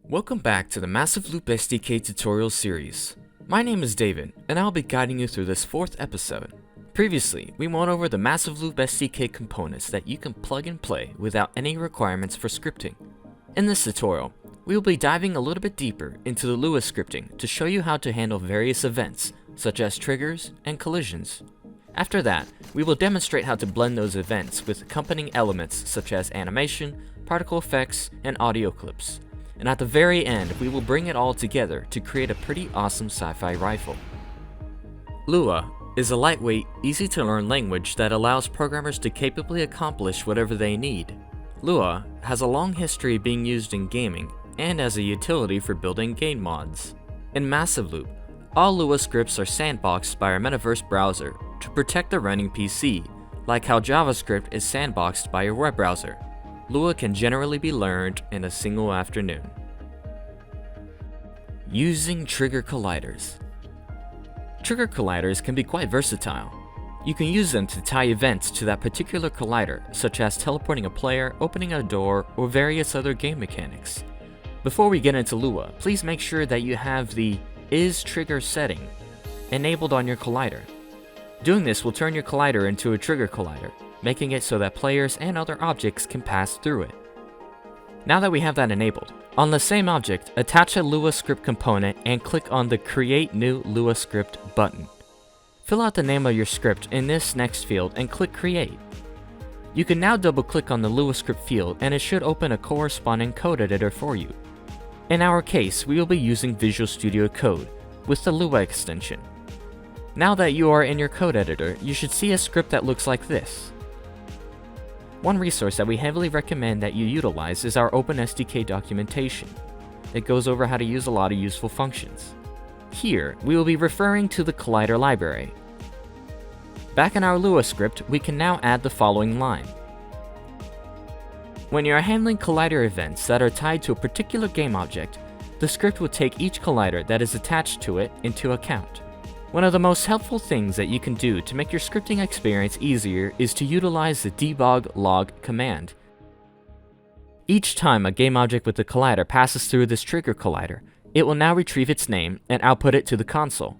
Welcome back to the Massive Loop SDK tutorial series. My name is David, and I'll be guiding you through this 4th episode. Previously, we went over the Massive Loop SDK components that you can plug and play without any requirements for scripting. In this tutorial, we will be diving a little bit deeper into the Lua scripting to show you how to handle various events, such as triggers and collisions. After that, we will demonstrate how to blend those events with accompanying elements such as animation, particle effects, and audio clips. And at the very end, we will bring it all together to create a pretty awesome sci-fi rifle. Lua is a lightweight, easy-to-learn language that allows programmers to capably accomplish whatever they need. Lua has a long history being used in gaming and as a utility for building game mods. In Massive Loop, all Lua scripts are sandboxed by our metaverse browser to protect the running PC, like how JavaScript is sandboxed by your web browser. Lua can generally be learned in a single afternoon. Using trigger colliders. Trigger colliders can be quite versatile. You can use them to tie events to that particular collider, such as teleporting a player, opening a door, or various other game mechanics. Before we get into Lua, please make sure that you have the isTrigger setting enabled on your collider. Doing this will turn your collider into a trigger collider, making it so that players and other objects can pass through it. Now that we have that enabled, on the same object, attach a Lua script component and click on the Create New Lua Script button. Fill out the name of your script in this next field and click Create. You can now double-click on the Lua script field and it should open a corresponding code editor for you. In our case, we will be using Visual Studio Code with the Lua extension. Now that you are in your code editor, you should see a script that looks like this. One resource that we heavily recommend that you utilize is our OpenSDK documentation. It goes over how to use a lot of useful functions. Here, we will be referring to the Collider library. Back in our Lua script, we can now add the following line. When you are handling Collider events that are tied to a particular game object, the script will take each collider that is attached to it into account. One of the most helpful things that you can do to make your scripting experience easier is to utilize the debug log command. Each time a game object with a collider passes through this trigger collider, it will now retrieve its name and output it to the console.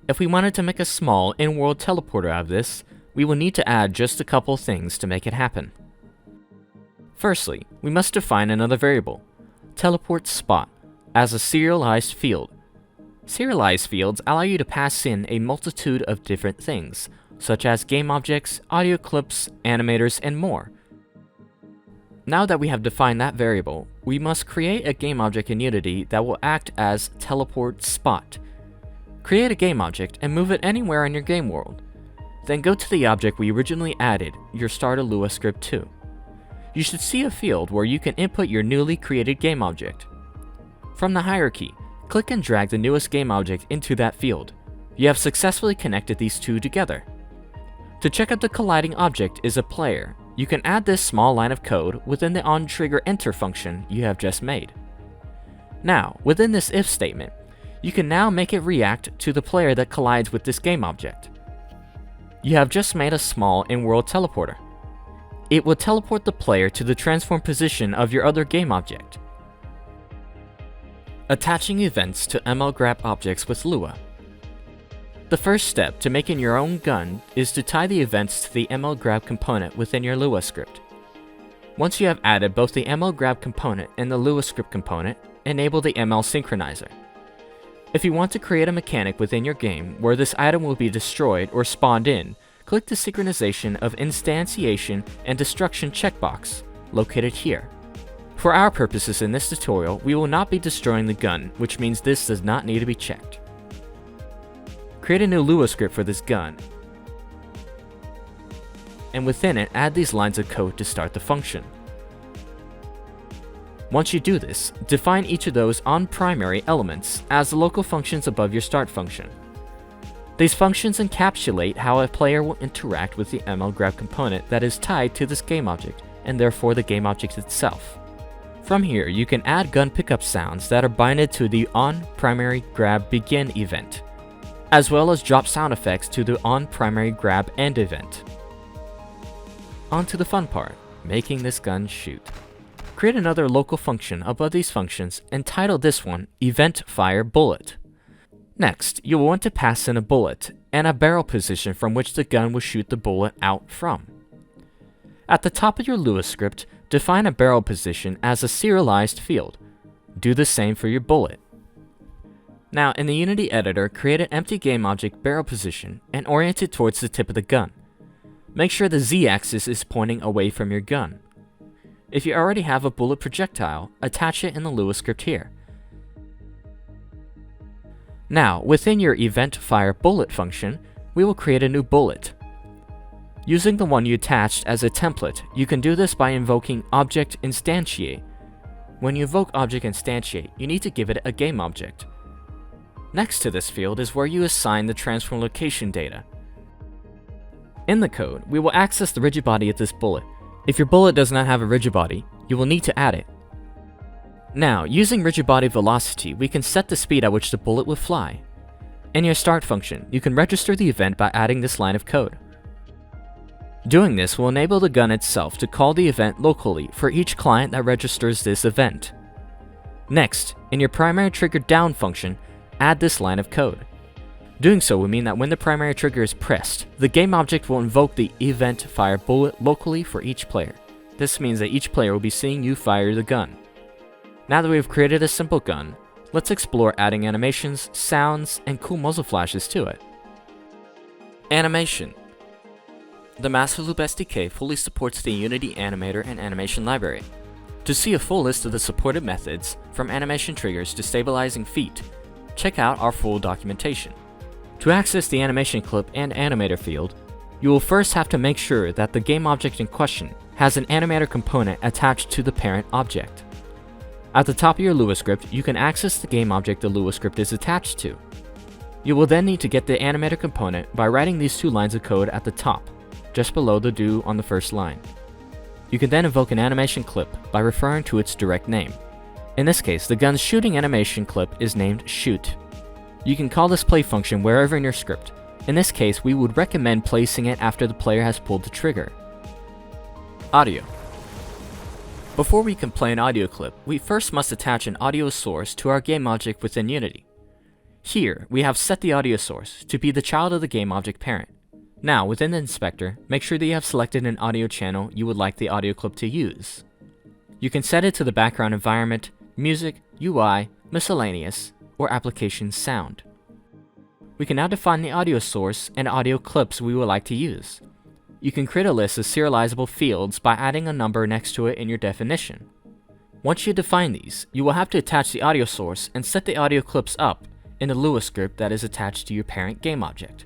If we wanted to make a small in-world teleporter out of this, we will need to add just a couple things to make it happen. Firstly, we must define another variable, teleport spot, as a serialized field. Serialized fields allow you to pass in a multitude of different things, such as game objects, audio clips, animators, and more. Now that we have defined that variable, we must create a game object in Unity that will act as teleport spot. Create a game object and move it anywhere in your game world. Then go to the object we originally added, your starter Lua script to. You should see a field where you can input your newly created game object. From the hierarchy, click and drag the newest game object into that field. You have successfully connected these two together. To check if the colliding object is a player, you can add this small line of code within the onTriggerEnter function you have just made. Now, within this if statement, you can now make it react to the player that collides with this game object. You have just made a small in-world teleporter. It will teleport the player to the transform position of your other game object. Attaching events to MLGrab objects with Lua. The first step to making your own gun is to tie the events to the MLGrab component within your Lua script. Once you have added both the MLGrab component and the Lua script component, enable the ML synchronizer. If you want to create a mechanic within your game where this item will be destroyed or spawned in, click the synchronization of Instantiation and Destruction checkbox, located here. For our purposes in this tutorial, we will not be destroying the gun, which means this does not need to be checked. Create a new Lua script for this gun, and within it add these lines of code to start the function. Once you do this, define each of those onPrimary elements as the local functions above your start function. These functions encapsulate how a player will interact with the MLGrab component that is tied to this game object, and therefore the game object itself. From here, you can add gun pickup sounds that are binded to the onPrimaryGrab begin event, as well as drop sound effects to the onPrimaryGrab end event. On to the fun part, making this gun shoot. create another local function above these functions and title this one Event Fire Bullet. Next, you will want to pass in a bullet and a barrel position from which the gun will shoot the bullet out from. At the top of your Lua script, define a barrel position as a serialized field. Do the same for your bullet. Now, in the Unity editor, create an empty game object barrel position and orient it towards the tip of the gun. Make sure the Z-axis is pointing away from your gun. If you already have a bullet projectile, attach it in the Lua script here. Now, within your Event Fire Bullet function, we will create a new bullet. Using the one you attached as a template, you can do this by invoking Object Instantiate. When you invoke Object Instantiate, you need to give it a game object. Next to this field is where you assign the transform location data. In the code, we will access the rigid body of this bullet. If your bullet does not have a rigid body, you will need to add it. Now, using rigid body velocity, we can set the speed at which the bullet will fly. In your start function, you can register the event by adding this line of code. Doing this will enable the gun itself to call the event locally for each client that registers this event. Next, in your primary trigger down function, add this line of code. Doing so will mean that when the primary trigger is pressed, the game object will invoke the Event Fire Bullet locally for each player. This means that each player will be seeing you fire the gun. Now that we've created a simple gun, let's explore adding animations, sounds, and cool muzzle flashes to it. Animation. The Master Loop SDK fully supports the Unity Animator and Animation Library. To see a full list of the supported methods, from animation triggers to stabilizing feet, check out our full documentation. To access the animation clip and animator field, you will first have to make sure that the game object in question has an animator component attached to the parent object. At the top of your Lua script, you can access the game object the Lua script is attached to. You will then need to get the animator component by writing these two lines of code at the top, just below the do on the first line. You can then invoke an animation clip by referring to its direct name. In this case, the gun's shooting animation clip is named Shoot. You can call this play function wherever in your script. In this case, we would recommend placing it after the player has pulled the trigger. Audio. Before we can play an audio clip, we first must attach an audio source to our game object within Unity. Here, we have set the audio source to be the child of the game object parent. Now, within the inspector, make sure that you have selected an audio channel you would like the audio clip to use. You can set it to the background environment, music, UI, miscellaneous, or application sound. We can now define the audio source and audio clips we would like to use. You can create a list of serializable fields by adding a number next to it in your definition. Once you define these, you will have to attach the audio source and set the audio clips up in the Lua script that is attached to your parent game object.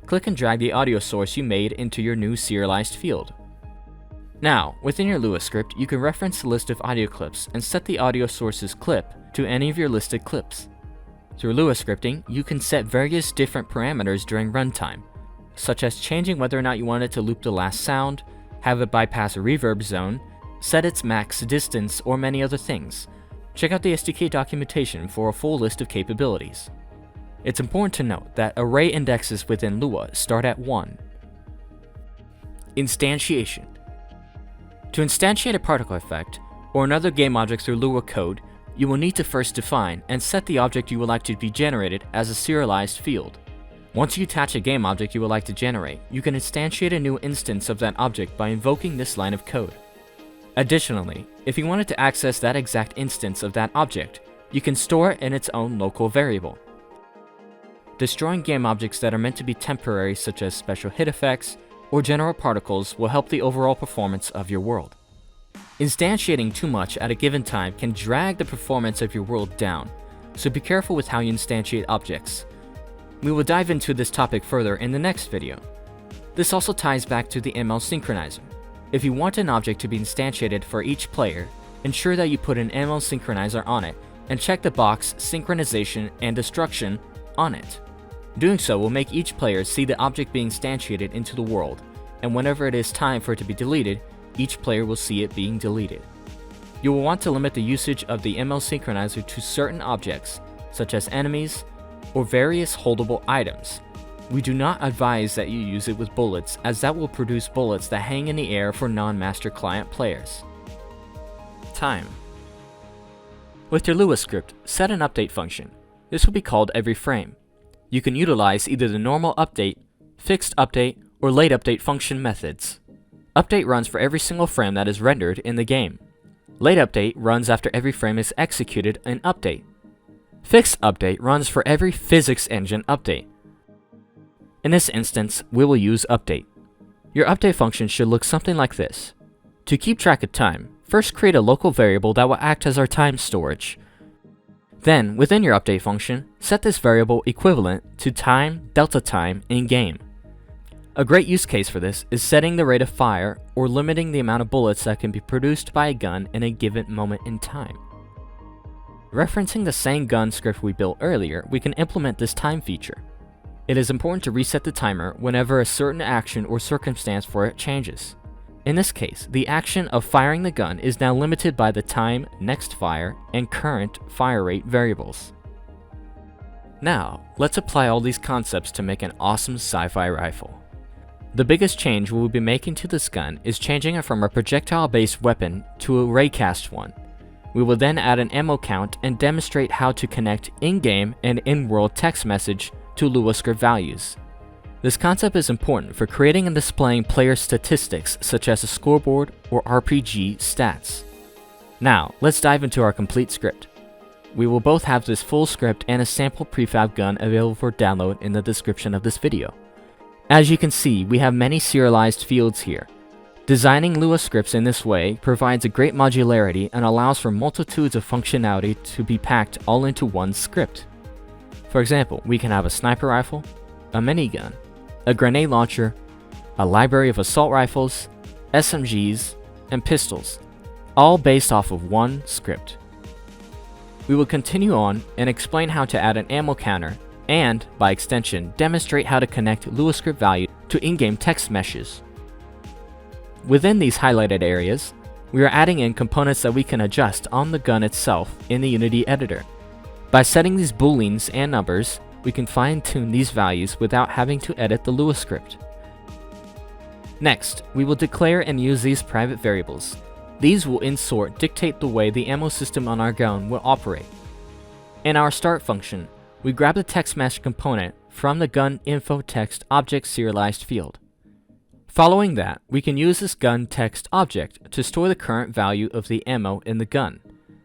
Click and drag the audio source you made into your new serialized field. Now, within your Lua script, you can reference the list of audio clips and set the audio source's clip to any of your listed clips. Through Lua scripting, you can set various different parameters during runtime, such as changing whether or not you want it to loop the last sound, have it bypass a reverb zone, set its max distance, or many other things. Check out the SDK documentation for a full list of capabilities. It's important to note that array indexes within Lua start at 1. Instantiation. To instantiate a particle effect, or another game object through Lua code, you will need to first define and set the object you would like to be generated as a serialized field. Once you attach a game object you would like to generate, you can instantiate a new instance of that object by invoking this line of code. Additionally, if you wanted to access that exact instance of that object, you can store it in its own local variable. Destroying game objects that are meant to be temporary, such as special hit effects or general particles, will help the overall performance of your world. Instantiating too much at a given time can drag the performance of your world down, so be careful with how you instantiate objects. We will dive into this topic further in the next video. This also ties back to the ML synchronizer. If you want an object to be instantiated for each player, ensure that you put an ML synchronizer on it and check the box Synchronization and Destruction on it. Doing so will make each player see the object being instantiated into the world, and whenever it is time for it to be deleted, each player will see it being deleted. You will want to limit the usage of the ML synchronizer to certain objects, such as enemies or various holdable items. We do not advise that you use it with bullets, as that will produce bullets that hang in the air for non-master client players. time. With your Lua script, set an update function. This will be called every frame. You can utilize either the normal update, fixed update, or late update function methods. Update runs for every single frame that is rendered in the game. Late update runs after every frame is executed in update. Fixed update runs for every physics engine update. In this instance, we will use update. Your update function should look something like this. To keep track of time, first create a local variable that will act as our time storage. Then, within your update function, set this variable equivalent to time delta time in-game. A great use case for this is setting the rate of fire or limiting the amount of bullets that can be produced by a gun in a given moment in time. Referencing the same gun script we built earlier, we can implement this time feature. It is important to reset the timer whenever a certain action or circumstance for it changes. In this case, the action of firing the gun is now limited by the time, next fire, and current fire rate variables. Now, let's apply all these concepts to make an awesome sci-fi rifle. The biggest change we will be making to this gun is changing it from a projectile-based weapon to a raycast one. We will then add an ammo count and demonstrate how to connect in-game and in-world text message to Lua script values. This concept is important for creating and displaying player statistics such as a scoreboard or RPG stats. Now, let's dive into our complete script. We will both have this full script and a sample prefab gun available for download in the description of this video. As you can see, we have many serialized fields here. Designing Lua scripts in this way provides a great modularity and allows for multitudes of functionality to be packed all into one script. For example, we can have a sniper rifle, a minigun, a grenade launcher, a library of assault rifles, SMGs, and pistols, all based off of one script. We will continue on and explain how to add an ammo counter and, by extension, demonstrate how to connect Lua script value to in-game text meshes. Within these highlighted areas, we are adding in components that we can adjust on the gun itself in the Unity editor. By setting these booleans and numbers, we can fine-tune these values without having to edit the Lua script. Next, we will declare and use these private variables. These will in sort dictate the way the ammo system on our gun will operate. In our start function, we grab the text mesh component from the gun info text object serialized field. Following that, we can use this gun text object to store the current value of the ammo in the gun.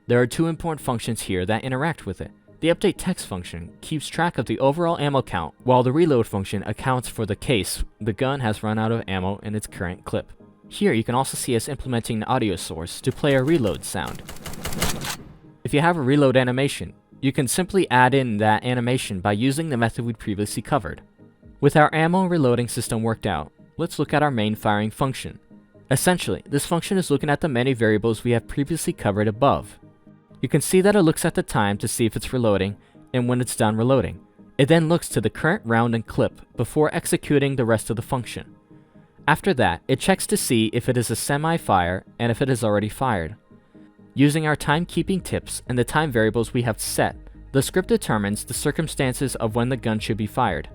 There are two important functions here that interact with it. The update text function keeps track of the overall ammo count, while the reload function accounts for the case the gun has run out of ammo in its current clip. Here you can also see us implementing the audio source to play a reload sound. If you have a reload animation, you can simply add in that animation by using the method we previously covered. With our ammo reloading system worked out, let's look at our main firing function. Essentially, this function is looking at the many variables we have previously covered above. You can see that it looks at the time to see if it's reloading, and when it's done reloading. It then looks to the current round and clip before executing the rest of the function. After that, it checks to see if it is a semi-fire and if it has already fired. Using our timekeeping tips and the time variables we have set, the script determines the circumstances of when the gun should be fired.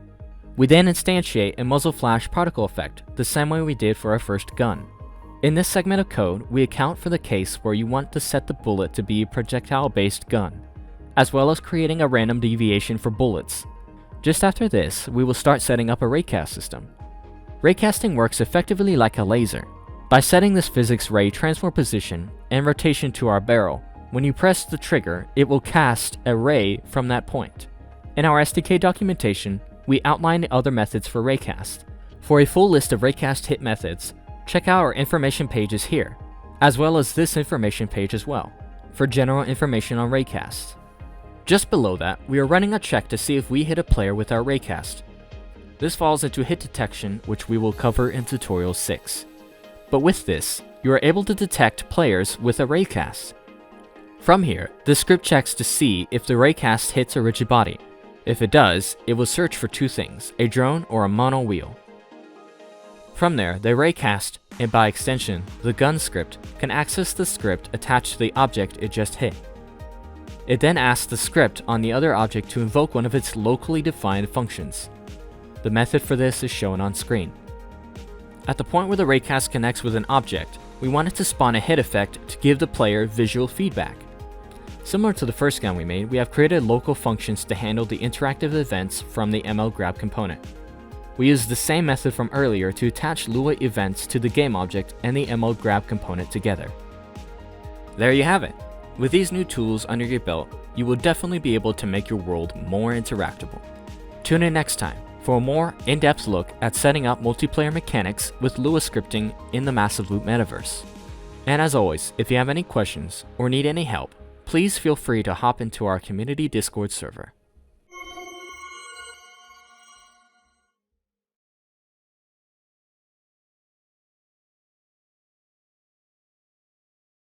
We then instantiate a muzzle flash particle effect, the same way we did for our first gun. In this segment of code, we account for the case where you want to set the bullet to be a projectile-based gun, as well as creating a random deviation for bullets. Just after this, we will start setting up a raycast system. Raycasting works effectively like a laser. By setting this physics ray transform position and rotation to our barrel, when you press the trigger, it will cast a ray from that point. In our SDK documentation, we outline the other methods for raycast. For a full list of raycast hit methods, check out our information pages here, as well as this information page as well, for general information on raycast. Just below that, we are running a check to see if we hit a player with our raycast. This falls into hit detection, which we will cover in tutorial 6. But with this, you are able to detect players with a raycast. From here, the script checks to see if the raycast hits a rigid body. If it does, it will search for two things, a drone or a mono wheel. From there, the raycast, and by extension, the gun script, can access the script attached to the object it just hit. It then asks the script on the other object to invoke one of its locally defined functions. The method for this is shown on screen. At the point where the raycast connects with an object, we wanted to spawn a hit effect to give the player visual feedback. Similar to the first gun we made, we have created local functions to handle the interactive events from the ML grab component. We used the same method from earlier to attach Lua events to the game object and the ML grab component together. There you have it. With these new tools under your belt, you will definitely be able to make your world more interactable. Tune in next time for a more in-depth look at setting up multiplayer mechanics with Lua scripting in the Massive Loop metaverse. And as always, if you have any questions or need any help, please feel free to hop into our community Discord server.